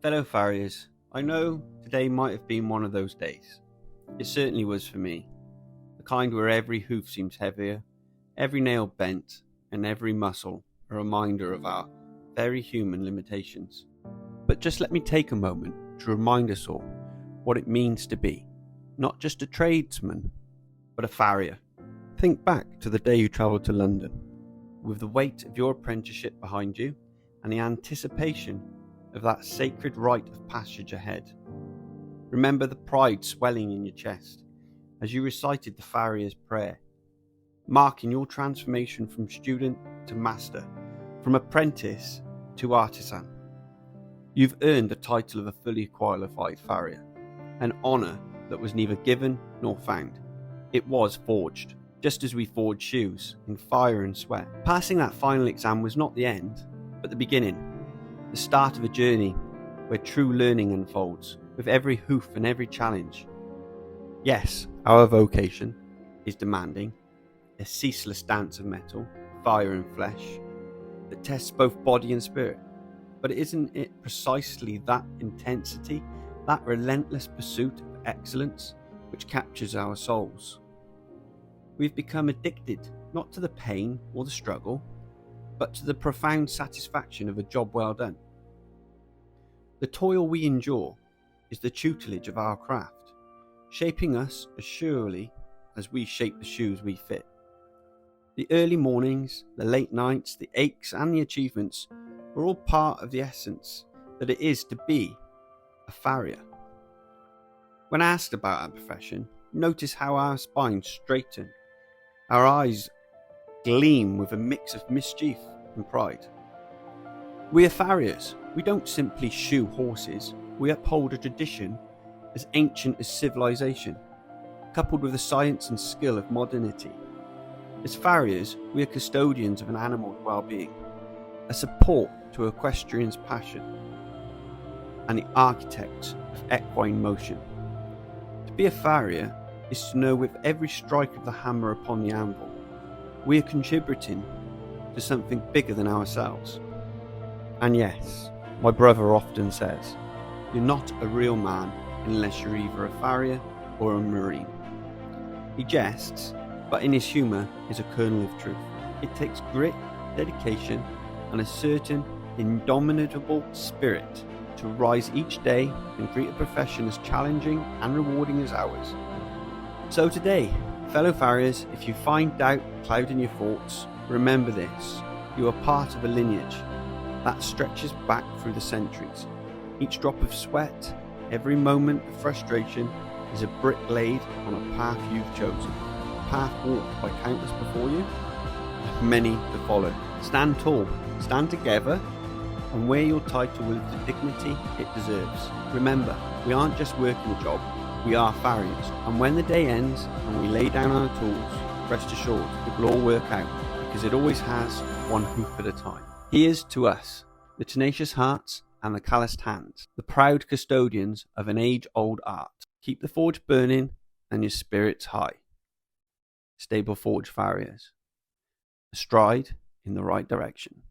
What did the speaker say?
Fellow farriers, I know today might have been one of those days. It certainly was for me. The kind where every hoof seems heavier, every nail bent, and every muscle a reminder of our very human limitations. But just let me take a moment to remind us all what it means to be not just a tradesman, but a farrier. Think back to the day you travelled to London, with the weight of your apprenticeship behind you and the anticipation of that sacred rite of passage ahead. Remember the pride swelling in your chest as you recited the farrier's prayer, marking your transformation from student to master, from apprentice to artisan. You've earned the title of a fully qualified farrier, an honour that was neither given nor found. It was forged, just as we forge shoes in fire and sweat. Passing that final exam was not the end, but the beginning, the start of a journey where true learning unfolds with every hoof and every challenge. Yes, our vocation is demanding, a ceaseless dance of metal, fire and flesh that tests both body and spirit. But isn't it precisely that intensity, that relentless pursuit of excellence, which captures our souls? We've become addicted not to the pain or the struggle, but to the profound satisfaction of a job well done. The toil we endure is the tutelage of our craft, shaping us as surely as we shape the shoes we fit. The early mornings, the late nights, the aches and the achievements are all part of the essence that it is to be a farrier. When asked about our profession, notice how our spines straighten, our eyes gleam with a mix of mischief and pride. We are farriers. We don't simply shoe horses, we uphold a tradition as ancient as civilization, coupled with the science and skill of modernity. As farriers, we are custodians of an animal's well-being, a support to equestrian's passion, and the architects of equine motion. To be a farrier is to know with every strike of the hammer upon the anvil, we are contributing to something bigger than ourselves. And yes, my brother often says, you're not a real man unless you're either a farrier or a marine. He jests, but in his humour is a kernel of truth. It takes grit, dedication, and a certain indomitable spirit to rise each day and treat a profession as challenging and rewarding as ours. So today, fellow farriers, if you find doubt clouding your thoughts, remember this: you are part of a lineage that stretches back through the centuries. Each drop of sweat, every moment of frustration is a brick laid on a path you've chosen, a path walked by countless before you, and many to follow. Stand tall, stand together, and wear your title with the dignity it deserves. Remember, we aren't just working a job, we are farriers, and when the day ends and we lay down our tools, rest assured it will all work out, because it always has, one hoof at a time. Here's to us, the tenacious hearts and the calloused hands, the proud custodians of an age-old art. Keep the forge burning and your spirits high. Stable Forge farriers, a stride in the right direction.